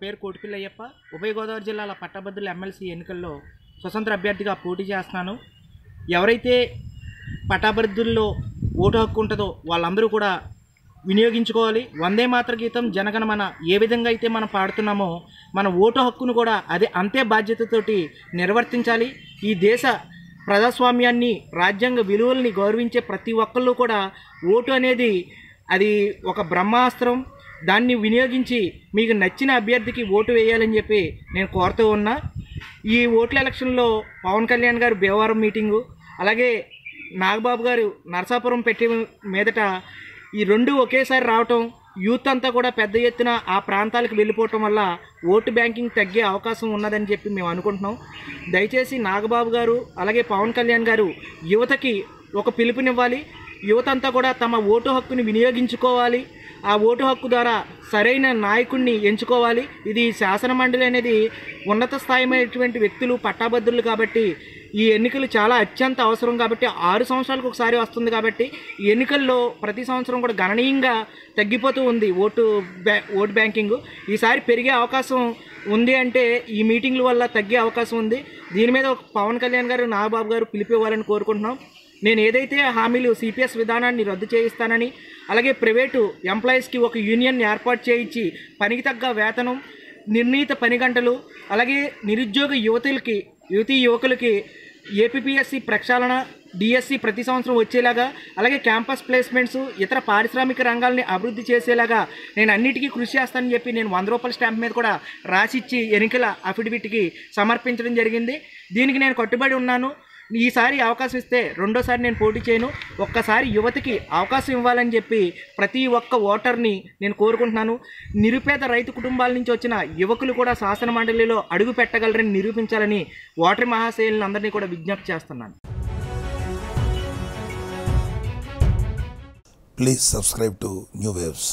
పేరు కోటిపిల్లయ్యప్ప. ఉభయ గోదావరి జిల్లాల పట్టభద్రుల ఎమ్మెల్సీ ఎన్నికల్లో స్వతంత్ర అభ్యర్థిగా పోటీ చేస్తున్నాను. ఎవరైతే పట్టభద్రుల్లో ఓటు హక్కు ఉంటుందో వాళ్ళందరూ కూడా వినియోగించుకోవాలి. వందే మాతర గీతం జనగణమన ఏ విధంగా అయితే మనం పాడుతున్నామో మన ఓటు హక్కును కూడా అంతే బాధ్యతతోటి నిర్వర్తించాలి. ఈ దేశ ప్రజాస్వామ్యాన్ని, రాజ్యాంగ విలువల్ని గౌరవించే ప్రతి ఒక్కళ్ళు కూడా ఓటు అనేది అది ఒక బ్రహ్మాస్త్రం. దాన్ని వినియోగించి మీకు నచ్చిన అభ్యర్థికి ఓటు వేయాలని చెప్పి నేను కోరుతూ ఉన్నా. ఈ ఓట్ల ఎలక్షన్లో పవన్ కళ్యాణ్ గారు భీమవరం మీటింగు, అలాగే నాగబాబు గారు నరసాపురం పెట్టి మీదట ఈ రెండు ఒకేసారి రావటం, యూత్ అంతా కూడా పెద్ద ఎత్తున ఆ ప్రాంతాలకు వెళ్ళిపోవటం వల్ల ఓటు బ్యాంకింగ్ తగ్గే అవకాశం ఉన్నదని చెప్పి మేము అనుకుంటున్నాం. దయచేసి నాగబాబు గారు అలాగే పవన్ కళ్యాణ్ గారు యువతకి ఒక పిలుపునివ్వాలి. యువత అంతా కూడా తమ ఓటు హక్కుని వినియోగించుకోవాలి. ఆ ఓటు హక్కు ద్వారా సరైన నాయకుడిని ఎంచుకోవాలి. ఇది శాసన మండలి అనేది ఉన్నత స్థాయిమైనటువంటి వ్యక్తులు, పట్టాభద్రులు కాబట్టి ఈ ఎన్నికలు చాలా అత్యంత అవసరం. కాబట్టి 6 సంవత్సరాలకు ఒకసారి వస్తుంది. కాబట్టి ఈ ఎన్నికల్లో ప్రతి సంవత్సరం కూడా గణనీయంగా తగ్గిపోతూ ఉంది ఓటు బ్యాంకింగ్. ఈసారి పెరిగే అవకాశం ఉంది అంటే ఈ మీటింగ్ల వల్ల తగ్గే అవకాశం ఉంది. దీని మీద పవన్ కళ్యాణ్ గారు, నాగబాబు గారు పిలిపివ్వాలని కోరుకుంటున్నాం. నేను ఏదైతే హామీలు సిపిఎస్ విధానాన్ని రద్దు చేయిస్తానని, అలాగే ప్రైవేటు ఎంప్లాయీస్కి ఒక యూనియన్ ఏర్పాటు చేయించి పనికి తగ్గ వేతనం, నిర్ణీత పని గంటలు, అలాగే నిరుద్యోగ యువకులకి ఏపీఎస్సి ప్రక్షాళన, డిఎస్సి ప్రతి సంవత్సరం వచ్చేలాగా, అలాగే క్యాంపస్ ప్లేస్మెంట్స్, ఇతర పారిశ్రామిక రంగాల్ని అభివృద్ధి చేసేలాగా నేను అన్నిటికీ కృషి చేస్తానని చెప్పి నేను 100 రూపాయల స్టాంప్ మీద కూడా రాసిచ్చి ఎన్నికల అఫిడవిట్కి సమర్పించడం జరిగింది. దీనికి నేను కట్టుబడి ఉన్నాను. ఈసారి అవకాశం ఇస్తే రెండోసారి నేను పోటీ చేయను. ఒక్కసారి యువతకి అవకాశం ఇవ్వాలని చెప్పి ప్రతి ఒక్క ఓటర్ని నేను కోరుకుంటున్నాను. నిరుపేద రైతు కుటుంబాల నుంచి వచ్చిన యువకులు కూడా శాసన మండలిలో అడుగు పెట్టగలరని నిరూపించాలని ఓటరి మహాశయులను అందరినీ కూడా విజ్ఞప్తి చేస్తున్నాను. Please subscribe to New Waves.